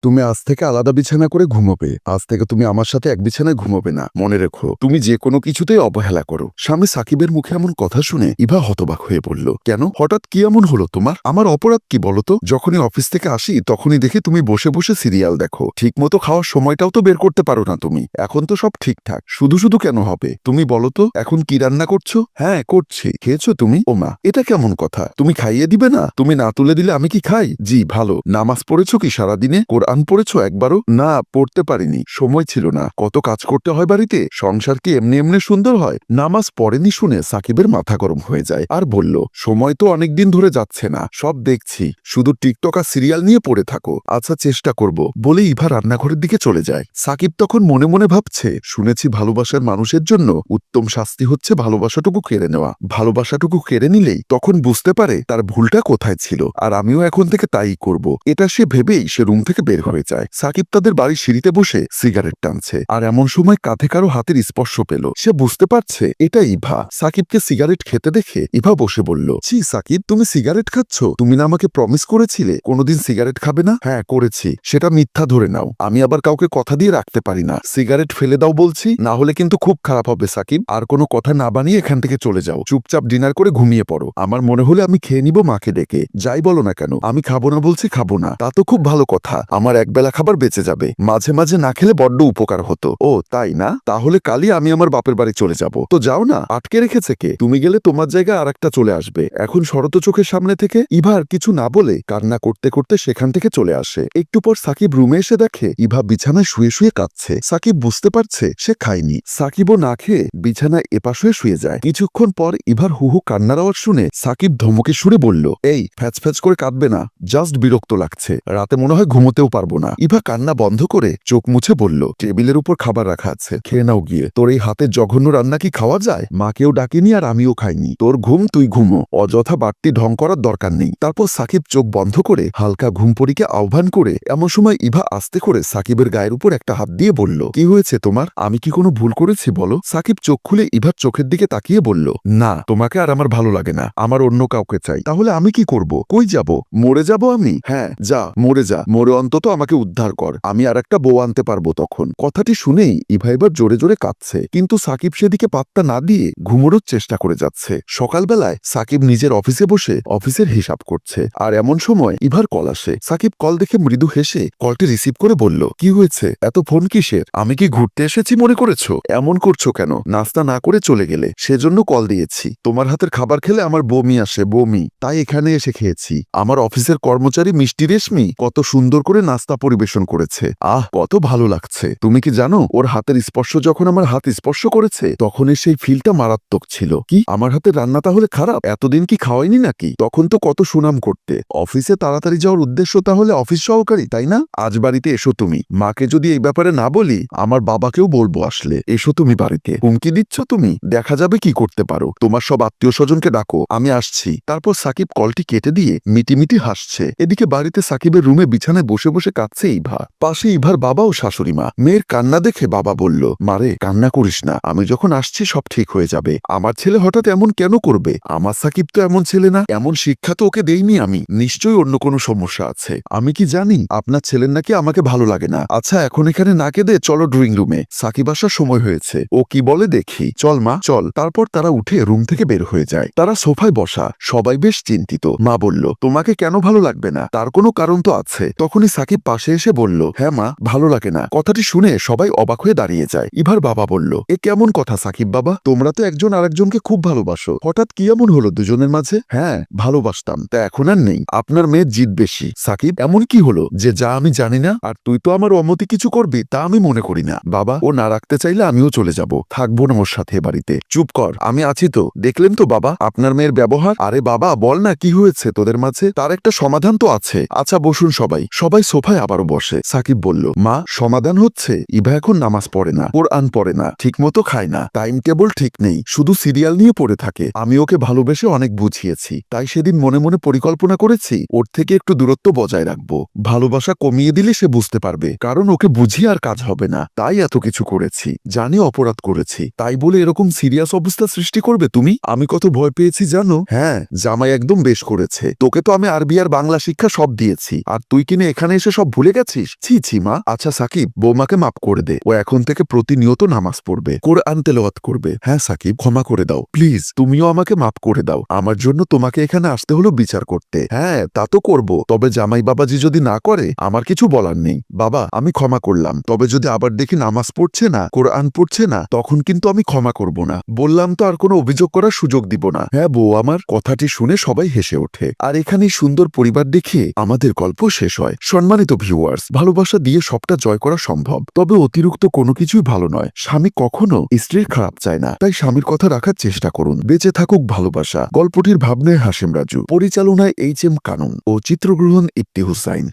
তুমি আজ থেকে আলাদা বিছানা করে ঘুমোবে। আজ থেকে তুমি আমার সাথে এক বিছানায় ঘুমোবে না। মনে রেখো, তুমি যে কোনো কিছুতেই অবহেলা করো। স্বামী সাকিবের মুখে এমন কথা শুনে ইভা হতবাক হয়ে পড়ল। কেন, হঠাৎ কি এমন হলো তোমার? আমার অপরাধ কি বলো তো? যখনই অফিস থেকে আসি তখনই দেখি তুমি বসে বসে সিরিয়াল দেখো। ঠিক মতো খাওয়ার সময়টাও তো বের করতে পারো না তুমি। এখন তো সব ঠিকঠাক, শুধু শুধু কেন হবে? তুমি বলো তো এখন কি রান্না করছো? হ্যাঁ করছি। খেয়েছো তুমি? ও মা, এটা কেমন কথা? তুমি খাইয়ে দিবে না? তুমি না তুলে দিলে আমি কি খাই? জি ভালো। নামাজ পড়েছো কি সারাদিনে? কোরআন পড়েছো একবারও? না, পড়তে পারিনি, সময় ছিল না। কত কাজ করতে হয় বাড়িতে। সংসার কি এমনি এমনি সুন্দর হয়? নামাজ পড়েনি শুনে সাকিবের মাথা গরম হয়ে যায় আর বলল, সময় তো অনেকদিন ধরে যাচ্ছে না, সব দেখছি, শুধু টিকটক আর সিরিয়াল নিয়ে পড়ে থাকো। আচ্ছা চেষ্টা করব বলে ইভা রান্নাঘরের দিকে চলে যায়। সাকিব তখন মনে মনে ভাবছে, শুনেছি ভালোবাসার মানুষের জন্য উত্তম শাস্তি হচ্ছে ভালোবাসাটুকু কেড়ে নেওয়া। ভালোবাসাটুকু কেড়ে নিলেই তখন বুঝতে পারে তার ভুলটা কোথায় ছিল, আর আমিও এখন থেকে তাই করব। এটা সে ভেবেই সে রুম থেকে বের হয়ে যায়। সাকিব তাদের বাড়ির সিঁড়িতে বসে সিগারেট টানছে, আর এমন সময় কাঁধে কারো হাতের স্পর্শ পেল। সে বুঝতে পারছে এটা ইভা। সাকিবকে সিগারেট খেতে দেখে ইভা বসে বলল, ছি সাকিব, তুমি সিগারেট খাচ্ছ? তুমি না আমাকে প্রমিস করেছিলে কোনোদিন সিগারেট খাবে না? হ্যাঁ করেছি, সেটা মিথ্যা ধরে নাও। আমি আবার কাউকে কথা দিয়ে রাখতে পারি না। সিগারেট ফেলে দাও বলছি, না হলে কিন্তু খুব খারাপ হবে সাকিব। আর কোনো কথা না বানিয়ে এখান থেকে চলে যাও, চুপচাপ ডিনার করে ঘুমিয়ে পড়ো। আমার মনে হলে আমি খেয়ে নিব মাকে ডেকে। যাই বলো না কেন, আমি খাবো না বলছি খাবো না, তা তো খুব ভালো কথা। আমার একবেলা খাবার বেঁচে যাবে, মাঝে মাঝে না খেলে বড্ড উপকার হতো। ও তাই না? তাহলে কালই আমি আমার বাপের বাড়ি চলে যাব। তো যাও না, আটকে রেখেছে কে? তুমি গেলে তোমার জায়গায় আর একটা চলে আসবে। এখন শরত চোখের সামনে থেকে ইভা আর কিছু না বলে কান্না করতে করতে সেখান থেকে চলে আসে। একটু পর সাকিব রুমে এসে দেখে ইভা বিছানায় শুয়ে শুয়ে কাঁদছে। সাকিব বুঝতে পারছে সে খায়নি। সাকিবও না খেয়ে বিছানায় এপাশ হয়ে শুয়ে যায়। কিছুক্ষণ পর ইভার হুহু কান্নার আওয়াজ শুনে সাকিব ধমকে সুরে বলল, এই ফ্যাচ ফ্যাচ করে কাঁদবে না, জাস্ট বিরক্ত লাগছে, রাতে মনে হয় ঘুমোতেও পারবো না। ইভা কান্না বন্ধ করে চোখ মুছে বলল, টেবিলের উপর খাবার রাখা আছে, খেয়ে নাও গিয়ে। তোর এই হাতের জঘন্য রান্না কি খাওয়া যায়? মাকেও ডাকিনি আর আমিও খাইনি। তোর ঘুম তুই ঘুমো, অযথা বাড়তি ঢং করার দরকার নেই। তারপর সাকিব চোখ বন্ধ করে হালকা ঘুমপড়িকে আহ্বান করে এমন সময় ইভা আস্তে করে সাকিবের গায়ের উপর একটা হাত দিয়ে বলল, কি হয়েছে তোমার? আমি কি কোনো ভুল করেছি বলো? সাকিব চোখ খুলে ইভার চোখের দিকে তাকিয়ে বলল, না তোমাকে আর আমার ভালো লাগে না, আমার অন্য কাউকে চাই। তাহলে আমি কি করব? কই যাব? মরে যাব আমি? হ্যাঁ যা, মরে যা, মরে অন্তত আমাকে উদ্ধার কর, আমি আর একটা বউ আনতে পারবো তখন। কথাটি শুনেই ইভা এবার জোরে জোরে কাঁদছে, কিন্তু সাকিব সেদিকে পাত্তা না দিয়ে ঘুমোনোর চেষ্টা করে যাচ্ছে। সকালবেলায় সাকিব নিজের অফিসে বসে অফিসের হিসাব করছে, আর এমন সময় ইভার কল আসে। সাকিব কল দেখে মৃদু হেসে কলটি রিসিভ করে বলল, কি হয়েছে, এত ফোন কিসের? আমি কি ঘুরতে এসেছি মনে করেছো? এমন করছো কেন? নাস্তা না করে চলে গেলে, সেজন্য কল দিয়েছি। তোমার হাতের খাবার খেলে আমার বমি আসে, বমি, তাই এখানে এসে খেয়েছি। আমার অফিসের কর্মচারী মিষ্টি রেশমি কত সুন্দর করে নাস্তা পরিবেশন করেছে, আহ কত ভালো লাগছে। তুমি কি জানো, ওর হাতের স্পর্শ যখন আমার হাত স্পর্শ করেছে তখনই সেই ফিলটা মারাত্মক ছিল। কি আমার হাতের রান্না তাহলে খারাপ? এতদিন কি খাওয়াইনি নাকি? তখন তো কত সুনাম করতে। অফিসে তাড়াতাড়ি যাওয়ার উদ্দেশ্য তাহলে অফিস সহকারী, তাই না? আজ বাড়িতে এসো তুমি। মাকে যদি এই ব্যাপারে না বলি, আমার বাবাকেও বলবো আসলে। এসো তুমি বাড়িতে। হুমকি দিচ্ছ তুমি? দেখা যাবে কি করতে পারো। তোমার সব আত্মীয় স্বজনকে ডাকো, আমি আসছি। তারপর সাকিব কলটি কেটে দিয়ে মিটিমিটি হাসছে। এদিকে বাড়িতে সাকিবের রুমে বিছানায় বসে বসে কাঁদছে ইভা। পাশে ইভার বাবা ও শাশুড়ি মা। মেয়ের কান্না দেখে বাবা বলল, মারে কান্না করিস না, আমি যখন আসছি সব ঠিক হয়ে যাবে। আমার ছেলে হঠাৎ এমন কেন করবে? আমার সাকিব তো এমন ছেলে না, এমন শিক্ষা তো ওকে দেইনি আমি। নিশ্চয়ই অন্য কোনো সমস্যা আছে। আমি কি জানি আপনার ছেলের নাকি আমাকে ভালো লাগে না। আচ্ছা এখন এখানে না কেঁদে চলো ড্রয়িং রুমে, সাকিব আসার সময় হয়েছে। ও কি বলে দেখি। চল মা চল। তারপর তারা উঠে রুম থেকে বের হয়ে যায়। তারা সোফায় বসা, সবাই বেশ চিন্তিত। মা বলল, তোমাকে কেন ভালো লাগবে না? তার কোনো কারণ তো আছে। তখনই সাকিব পাশে এসে বলল, হ্যাঁ মা, ভালো লাগে না। কথাটি শুনে সবাই অবাক হয়ে দাঁড়িয়ে যায়। ইভার বাবা বলল, এ কেমন কথা সাকিব বাবা? তোমরা তো একজন আরেকজনকে খুব ভালোবাসো, হঠাৎ কি এমন হলো দুজনের মাঝে? হ্যাঁ ভালোবাসতাম, তা এখন আর নেই। আপনার মেয়ের জিদ বেশি। সাকিব এমন কি হলো যে যা আমি জানি না? আর তুই তো আমার অমতি কিছু করবি তা আমি মনে করি না। বাবা ও না রাখতে চাইলে আমিও চলে যাব, থাকবো না ওর সাথে বাড়িতে। চুপ কর, আমি আছি তো। দেখলেন তো বাবা আপনার মেয়ের ব্যবহার। আরে বাবা বল না কি হয়েছে তোদের মাঝে, তার একটা সমাধান তো আছে। আচ্ছা বসুন সবাই। সবাই সোফায় আবারও বসে। সাকিব বলল, মা সমাধান হচ্ছে ইভা এখন নামাজ পড়ে না, কোরআন পড়ে না, ঠিক মতো খায় না, টাইম টেবল ঠিক নেই, শুধু সিরিয়াল নিয়ে পড়ে থাকে। আমি ওকে ভালোবেসে অনেক বুঝিয়েছি, তাই সেদিন মনে মনে পরিকল্পনা করেছি ওর থেকে একটু দূরত্ব বজায় রাখবো। ভালোবাসা কমিয়ে দিলে সে বুঝতে পারবে, কারণ ওকে বুঝিয়ে আর কাজ হবে না। তাই এত কিছু করেছি, জানি অপরাধ করেছি, তাই বলে এরকম সিরিয়াস অবস্থা সৃষ্টি করবে তুমি? আমি কত ভয় পেয়েছি জানো? হ্যাঁ জামাই একদম বেশ করেছে। তোকে তো আমি আরবি আর বাংলা শিক্ষা সব দিয়েছি, আর তুই কিনে এখানে এসে বসে সব ভুলে গেছিস? ছি ছি মা। আচ্ছা সাকিব, বৌমাকে মাফ করে দে। ও এখন থেকে প্রতিনিয়ত নামাজ পড়বে, কোরআন তেলাওয়াত করবে। হ্যাঁ সাকিব, ক্ষমা করে দাও প্লিজ। তুমিও আমাকে মাফ করে দাও। আমার জন্য তোমাকে এখানে আসতে হলো বিচার করতে। হ্যাঁ তা তো করব, তবে জামাই বাবাজি যদি না করে আমার কিছু বলার নেই। বাবা আমি ক্ষমা করলাম, তবে যদি আবার দেখি নামাজ পড়ছে না, কোরআন পড়ছে না, তখন কিন্তু আমি ক্ষমা করব না। বললাম তো আর কোনো অভিযোগ করার সুযোগ দিব না। হ্যাঁ বউ আমার। কথাটি শুনে সবাই হেসে ওঠে। আর এখানেই সুন্দর পরিবার দেখে আমাদের গল্প শেষ হয়। সম্মানিত ভিউয়ার্স, ভালোবাসা দিয়ে সবটা জয় করা সম্ভব, তবে অতিরিক্ত কোনো কিছুই ভালো নয়। স্বামী কখনো স্ত্রীর খারাপ চায় না, তাই স্বামীর কথা রাখার চেষ্টা করুন। বেঁচে থাকুক ভালোবাসা। গল্পটির ভাবনায় হাশেম রাজু, পরিচালনায় এইচ এম কানুন ও চিত্রগ্রহণ ইফতি হুসাইন।